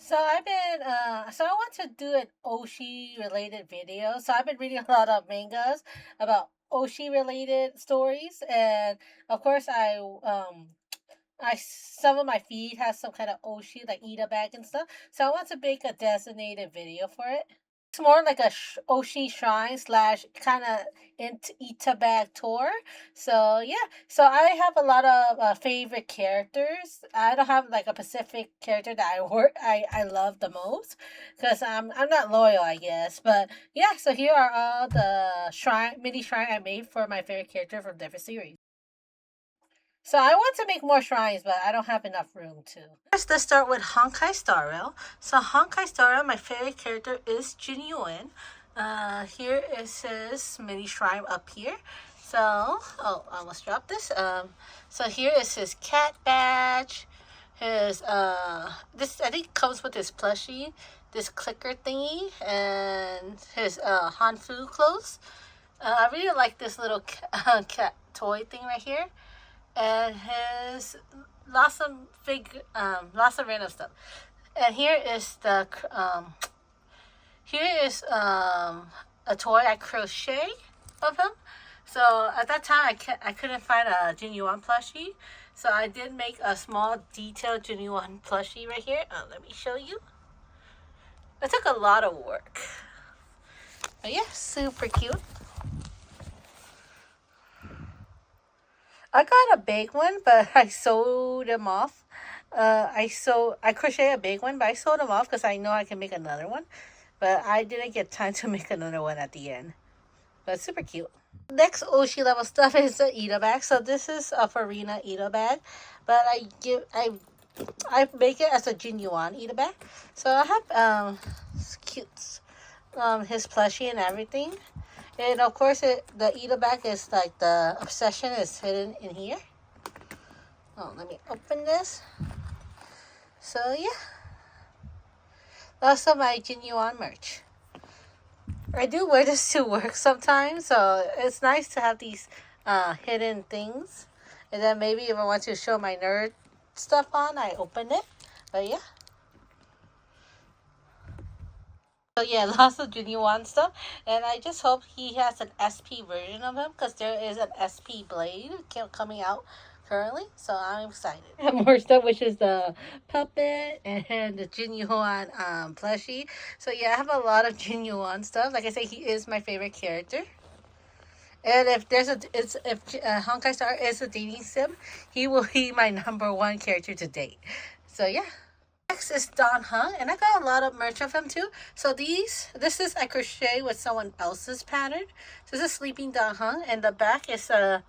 So I want to do an Oshi related video. So I've been reading a lot of mangas about Oshi related stories, and of course some of my feed has some kind of Oshi like Itabag and stuff. So I want to make a designated video for it. It's more like a Oshi shrine slash kind of into Itabag tour. So yeah, so I have a lot of favorite characters. I don't have like a specific character that I love the most because I'm not loyal, I guess. But yeah, so here are all the mini shrine I made for my favorite character from different series. So I want to make more shrines, but I don't have enough room to. First, let's start with Honkai Star Rail. So Honkai Star Rail, my favorite character is Jin Yuan. Here is his mini shrine up here. So, oh, I almost dropped this. So here is his cat badge. His this I think comes with his plushie, this clicker thingy, and his Hanfu clothes. I really like this little cat toy thing right here, and his lots of random stuff. And here is a toy I crochet of him. So at that time I couldn't find a Jin Yuan plushie, so I did make a small detailed Jin Yuan plushie right here. Let me show you. It took a lot of work, but yeah, super cute. I got a big one, but I sold them off. I crochet a big one, but I sold them off because I know I can make another one. But I didn't get time to make another one at the end. But super cute. Next Oshi level stuff is the Itabag. So this is a Farina Itabag, but I make it as a Jin Yuan Itabag. So I have cute his plushie and everything. And of course, the Itabag is like the obsession is hidden in here. Oh, let me open this. So yeah, lots of my Jin Yuan merch. I do wear this to work sometimes, so it's nice to have these hidden things. And then maybe if I want to show my nerd stuff on, I open it. But yeah. So yeah, lots of Yuan stuff, and I just hope he has an SP version of him because there is an SP blade coming out currently, so I'm excited. I have more stuff, which is the puppet and the Jin Yuan plushie. So yeah, I have a lot of Jin Yuan stuff. Like I say, he is my favorite character. And if Honkai Star is a dating sim, he will be my number 1 character to date. So yeah. Next is Don Hung, and I got a lot of merch of him too. So this is I crochet with someone else's pattern. So this is Sleeping Don Hung, and the back is a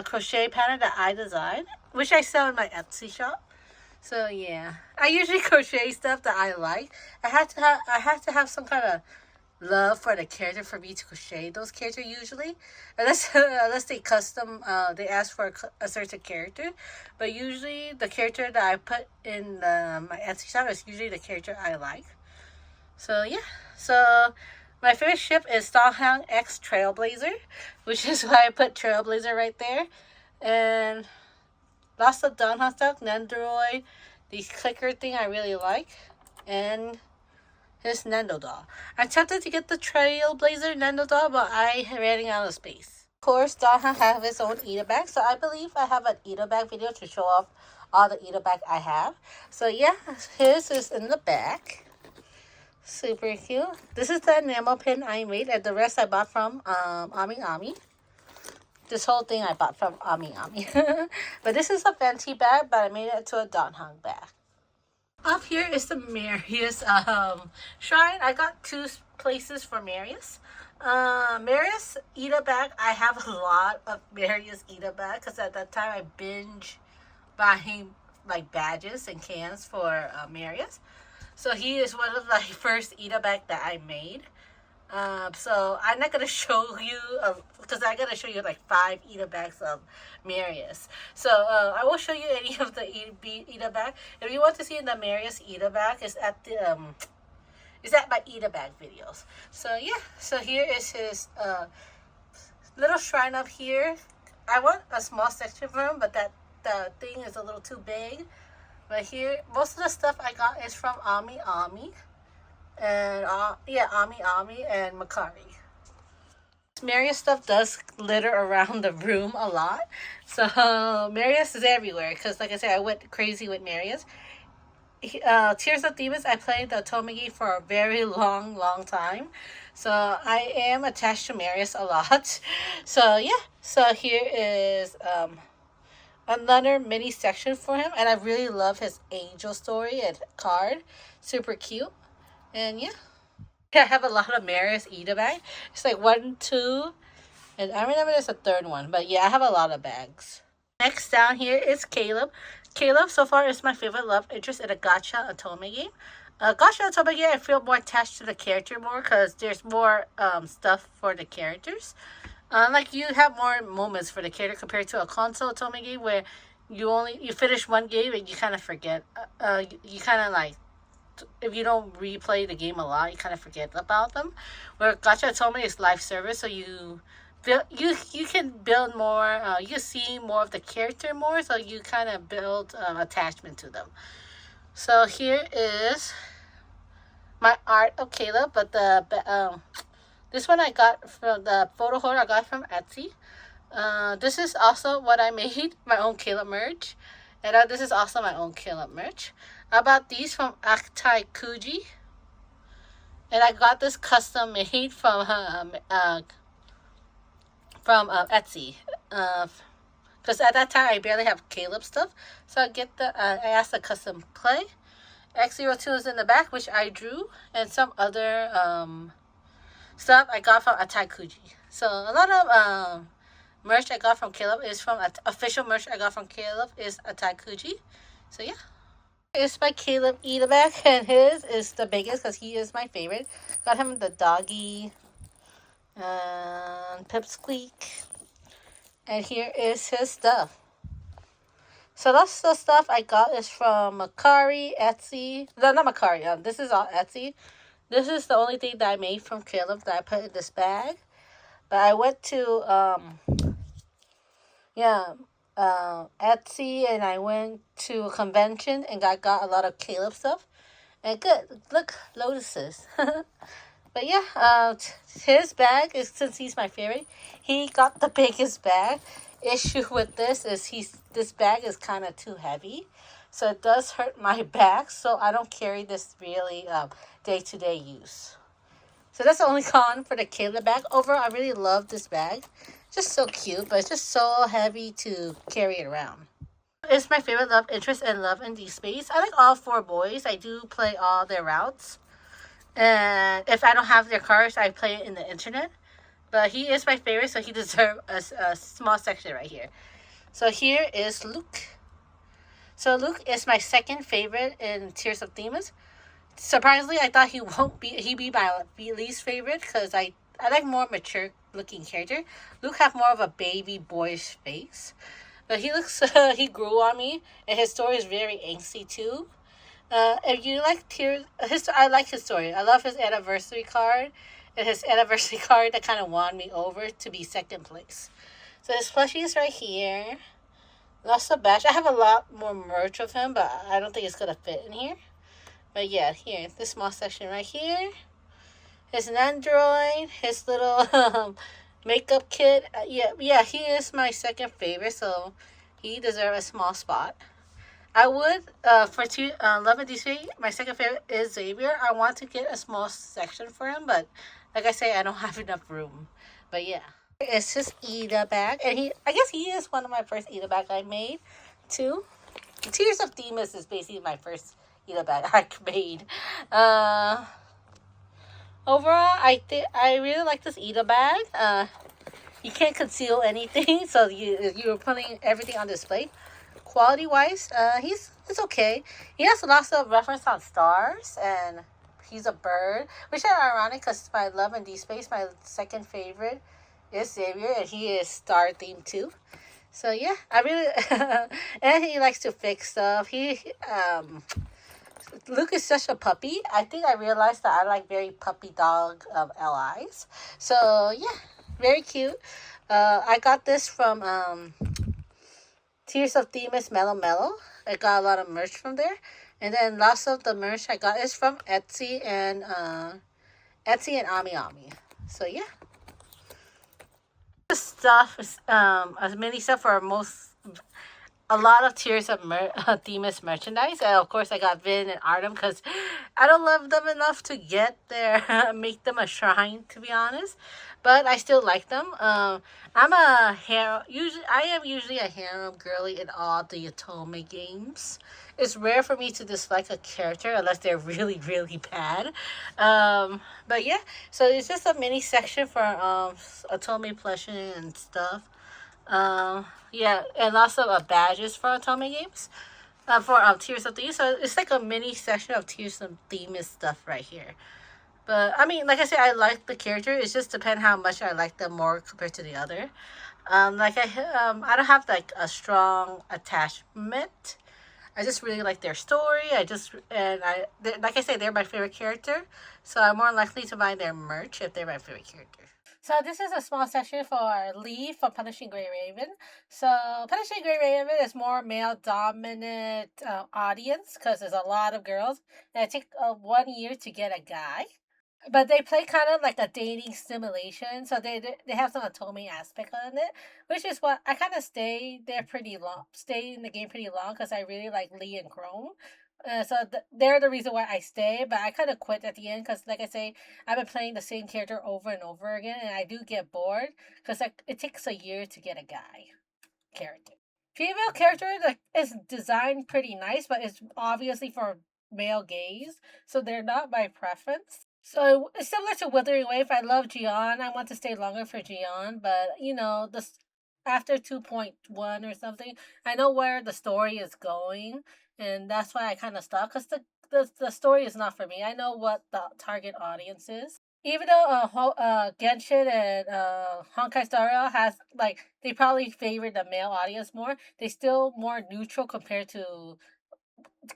crochet pattern that I designed, which I sell in my Etsy shop. So yeah, I usually crochet stuff that I like. I have to have some kind of love for the character for me to crochet those characters usually, unless they custom they ask for a certain character, but usually the character that I put in my Etsy shop is usually the character I like. So yeah, so my favorite ship is Stalhang X Trailblazer, which is why I put Trailblazer right there, and lots of Donha stuff, Nendoroid, these clicker thing I really like, and his Nendo doll. I'm tempted to get the Trailblazer Nendo doll, but I am running out of space. Of course, Donha have his own Itabag, so I believe I have an Itabag video to show off all the Itabag I have. So yeah, his is in the back. Super cute. This is the enamel pin I made, and the rest I bought from Ami Ami. This whole thing I bought from Ami Ami. But this is a Fenty bag, but I made it to a Don Hung bag. Up here is the Marius shrine. I got 2 places for Marius. Marius Itabag. I have a lot of Marius Itabag because at that time I binge buying like badges and cans for Marius. So he is one of the first Itabag that I made. So I'm not gonna show you because I gotta show you like 5 Itabags of Marius. So I will show you any of the Itabag. If you want to see the Marius Itabag, is at my Itabag videos. So yeah, so here is his little shrine up here. I want a small section for him, but the thing is a little too big. But here, most of the stuff I got is from Ami Ami. And, yeah, Ami Ami and Makari. Marius stuff does litter around the room a lot. So, Marius is everywhere. Because, like I said, I went crazy with Marius. Tears of Demons, I played the Tomigi for a very long time. So I am attached to Marius a lot. So yeah, so here is another mini section for him, and I really love his angel story and card. Super cute. And yeah, I have a lot of Marius Itabag. It's like 1, 2, and I remember there's a third one, but yeah, I have a lot of bags. Next down here is Caleb. Caleb so far is my favorite love interest in a gacha otome game. Gacha otome game, I feel more attached to the character more because there's more stuff for the characters. Like you have more moments for the character compared to a console otome game where you finish one game and you kind of forget. You kind of like, if you don't replay the game a lot, you kind of forget about them. Where gacha otome is live service, so you can build more. You see more of the character more, so you kind of build attachment to them. So here is my art of Caleb, but this one I got from the photo holder I got from Etsy. This is also what I made, my own Caleb merch, and this is also my own Caleb merch. I bought these from Aktai Kuji, and I got this custom made from Etsy. Because at that time I barely have Caleb stuff, so I asked the custom clay. X02 is in the back, which I drew, and some other stuff I got from Ataikuji. So a lot of merch I got from Caleb is from official merch I got from Caleb is Ataikuji. So yeah. It's by Caleb Itabag, and his is the biggest because he is my favorite. Got him the doggy and Pipsqueak. And here is his stuff. So that's the stuff I got is from Makari, Etsy. No, not Makari. This is all Etsy. This is the only thing that I made from Caleb that I put in this bag. But I went to Etsy, and I went to a convention and I got a lot of Caleb stuff. And good, look, lotuses. But yeah, his bag is, since he's my favorite, he got the biggest bag. Issue with this is this bag is kind of too heavy, so it does hurt my back. So I don't carry this really day-to-day use. So that's the only con for the Caleb bag. Overall, I really love this bag. Just so cute, but it's just so heavy to carry it around. It's my favorite love interest and Love and D Space. I like all 4 boys. I do play all their routes. And if I don't have their cards, I play it in the internet. But he is my favorite, so he deserves a small section right here. So here is Luke. So Luke is my second favorite in Tears of Demons. Surprisingly, I thought he'd be my least favorite because I like more mature looking character. Luke have more of a baby boyish face. But he looks, he grew on me, and his story is very angsty too. If you like Tears, I like his story. I love his anniversary card, and his anniversary card that kind of won me over to be second place. So his plushie is right here. Lost a batch. I have a lot more merch of him, but I don't think it's gonna fit in here. But yeah, here, this small section right here. His Android, his little makeup kit. Yeah, he is my second favorite, so he deserves a small spot. I would, for Love and DC, my second favorite is Xavier. I want to get a small section for him, but like I say, I don't have enough room. But yeah. It's his Itabag, and I guess he is one of my first Itabag I made, too. Tears of Demons is basically my first Itabag I made. Overall, I really like this Itabag. You can't conceal anything, so you're putting everything on display. Quality wise, it's okay. He has lots of reference on stars, and he's a bird, which is ironic because my Love and D Space, my second favorite, is Xavier, and he is star themed too. So yeah, I really and he likes to fix stuff. Luke is such a puppy. I think I realized that I like very puppy dog LIs. So yeah, very cute. I got this from Tears of Themis Mellow Mellow. I got a lot of merch from there. And then lots of the merch I got is from Etsy and Ami Ami. So yeah. The stuff is a mini stuff for most a lot of Tears of Themis merchandise. And of course, I got Vin and Artem because I don't love them enough to get their make them a shrine, to be honest. But I still like them. I'm a harem. I am usually a harem girly in all the Otome games. It's rare for me to dislike a character unless they're really, really bad. But yeah, so it's just a mini section for Otome plushing and stuff. Yeah, and lots of badges for Otome games. For Tears of Thieves. So it's like a mini section of Tears of Thieves stuff right here. But I mean, like I said, I like the character. It just depends how much I like them more compared to the other. I don't have like a strong attachment. I just really like their story. Like I said, they're my favorite character. So I'm more likely to buy their merch if they're my favorite character. So this is a small section for Lee from Punishing Gray Raven. So Punishing Gray Raven is more male dominant audience because there's a lot of girls. And it takes 1 year to get a guy. But they play kind of like a dating simulation, so they have some Otome aspect on it, which is what I kind of stay in the game pretty long because I really like Lee and Chrome. They're the reason why I stay, but I kind of quit at the end because, like I say, I've been playing the same character over and over again, and I do get bored because like it takes a year to get a guy character. Female character like is designed pretty nice, but it's obviously for male gaze, so they're not my preference. So it's similar to Withering Wave. I love Gion. I want to stay longer for Gion, but this after 2.1 or something, I know where the story is going, and that's why I kind of stopped because the story is not for me. I know what the target audience is. Even though Genshin and Honkai Star Rail has like they probably favor the male audience more, they still more neutral compared to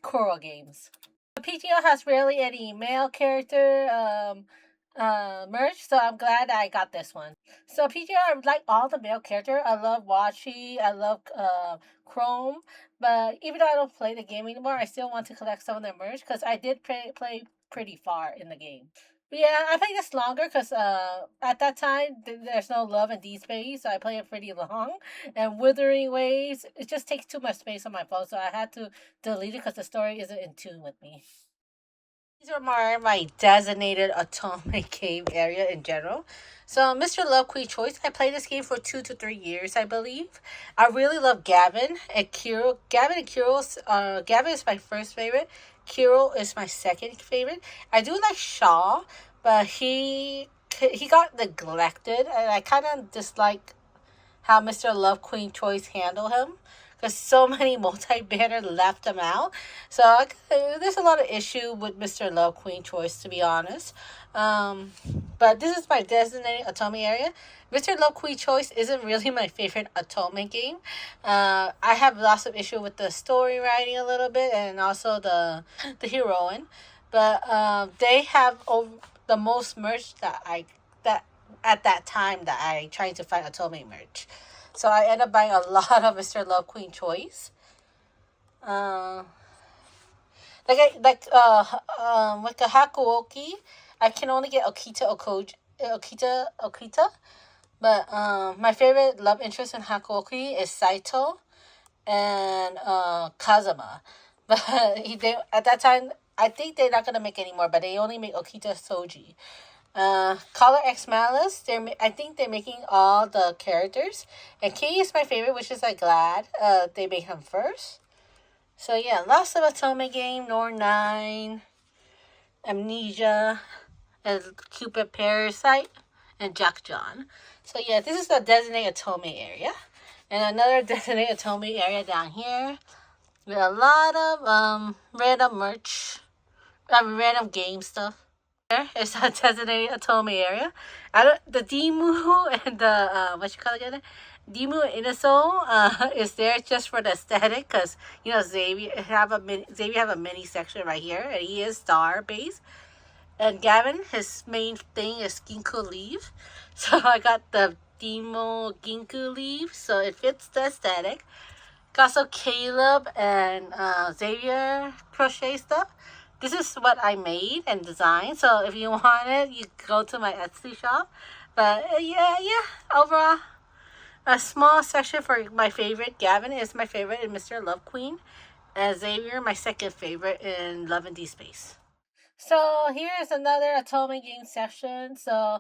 Koro games. PTO has rarely any male character merch, so I'm glad I got this one. So PTO, I like all the male character. I love Wachi, I love Chrome, but even though I don't play the game anymore, I still want to collect some of their merch because I did play pretty far in the game. But yeah, I played this longer because at that time there's no love in Deep Space, so I played it pretty long. And Withering Waves, it just takes too much space on my phone, so I had to delete it because the story isn't in tune with me. These are my designated Otome game area in general. So, Mr. Love Queen Choice, I played this game for 2 to 3 years, I believe. I really love Gavin and Kiro. Gavin is my first favorite. Kiro is my second favorite. I do like Shaw, but he got neglected, and I kind of dislike how Mr. Love Queen Choice handled him because so many multi-banner left him out. So there's a lot of issue with Mr. Love Queen Choice, to be honest. But this is my designated Otome area. Mr. Love Queen Choice isn't really my favorite Otome game. I have lots of issue with the story writing a little bit and also the heroine. But they have the most merch that at that time that I tried to find Otome merch. So I end up buying a lot of Mr. Love Queen Choice. Like a Hakuoki, I can only get Okita. But my favorite love interest in Hakuoki is Saito and Kazuma. But at that time, I think they're not gonna make any more. But they only make Okita Soji. Color X Malice, I think they're making all the characters. And Kei is my favorite, which is glad they made him first. So yeah, lots of Otome game, Nor 9, Amnesia, and Cupid Parasite, and Jack John. So yeah, this is the designated Otome area. And another designated Otome area down here with a lot of random merch, random game stuff. It's a designated Otome area. The Dimu and the Dimu and Inaso is there just for the aesthetic because Xavier have a mini section right here and he is star based. And Gavin, his main thing is Ginkgo leaf, so I got the Dimu Ginkgo leaf, so it fits the aesthetic. Got some Caleb and Xavier crochet stuff. This is what I made and designed. So if you want it, you go to my Etsy shop. But yeah. Overall, a small section for my favorite. Gavin is my favorite in Mr. Love Queen. And Xavier, my second favorite in Love and D Space. So here's another Atomic Game section. So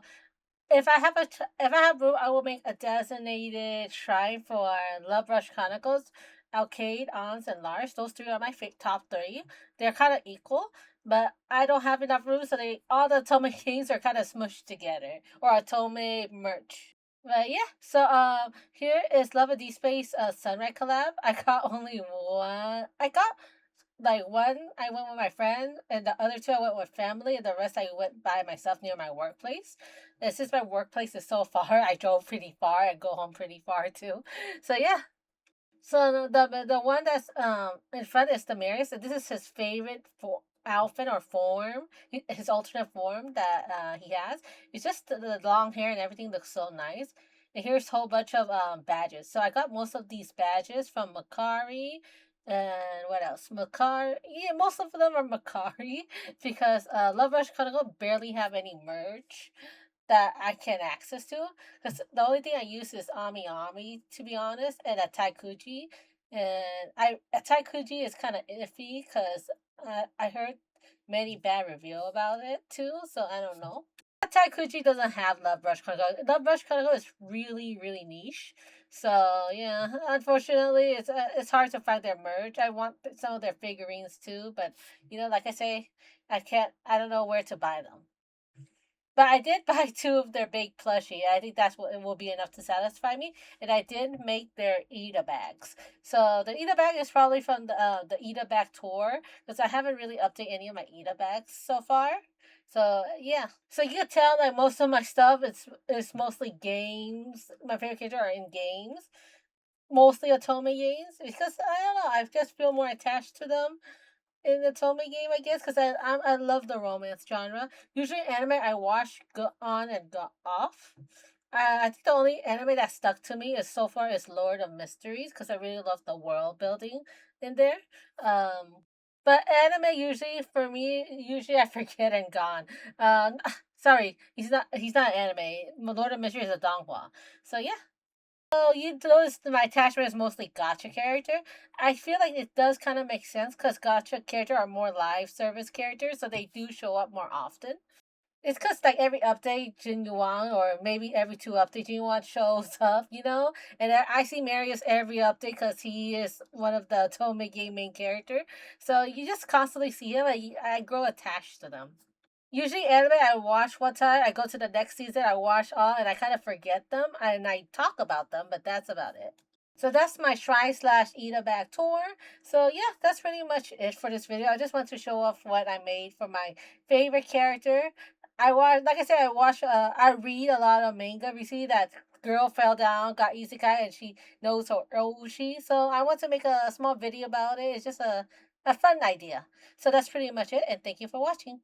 if I have room, I will make a designated shrine for Love Rush Chronicles, Arcade, Ons, and Lars. Those three are my top three. They're kind of equal, but I don't have enough room, so they all the Atomic games are kind of smushed together, or Atomic merch. But yeah, so here is Love of D Space Sunrise collab. I got only one. I got like one I went with my friend, and the other two I went with family, and the rest I went by myself near my workplace. And since my workplace is so far, I drove pretty far and go home pretty far too. So yeah. So the one that's in front is Demarius, and this is his favorite outfit or form, his alternate form that he has. It's just the long hair and everything looks so nice. And here's a whole bunch of badges. So I got most of these badges from Makari. And what else? Makari. Yeah, most of them are Makari because Love Rush Chronicle barely have any merch that I can access to. Because the only thing I use is Ami Ami, to be honest, and a Taikuji. And a Taikuji is kind of iffy because I heard many bad review about it too, so I don't know. Taikuji doesn't have Love Brush Chronicle. Love Brush Chronicle is really, really niche. So yeah, unfortunately, it's hard to find their merch. I want some of their figurines too, but like I say, I can't. I don't know where to buy them. But I did buy two of their big plushie. I think that's what it will be enough to satisfy me. And I did make their Itabags. So the Itabag is probably from the Itabag tour because I haven't really updated any of my Itabags so far. So yeah, so you can tell that most of my stuff is mostly games. My favorite characters are in games, mostly Otome games because I don't know. I just feel more attached to them in the Tome game, I guess, because I love the romance genre. Usually, anime I watch go on and go off. I think the only anime that stuck to me is so far is Lord of Mysteries because I really love the world building in there. Um, but anime usually for me, usually I forget and gone. Sorry, he's not anime. Lord of Mysteries is a donghua. So yeah, so you notice my attachment is mostly gotcha character. I feel like it does kind of make sense because gotcha character are more live service characters, so they do show up more often. It's because like every update, Jin Yuan, or maybe every two updates, Jin Yuan shows up. And I see Marius every update because he is one of the Tome game main character. So you just constantly see him, and I grow attached to them. Usually anime I watch one time, I go to the next season, I watch all, and I kind of forget them, and I talk about them, but that's about it. So that's my Shrine slash Eat Back tour. So yeah, that's pretty much it for this video. I just want to show off what I made for my favorite character. Like I said, I read a lot of manga. We see that girl fell down, got isekai, and she knows her Oshi. So I want to make a small video about it. It's just a fun idea. So that's pretty much it, and thank you for watching.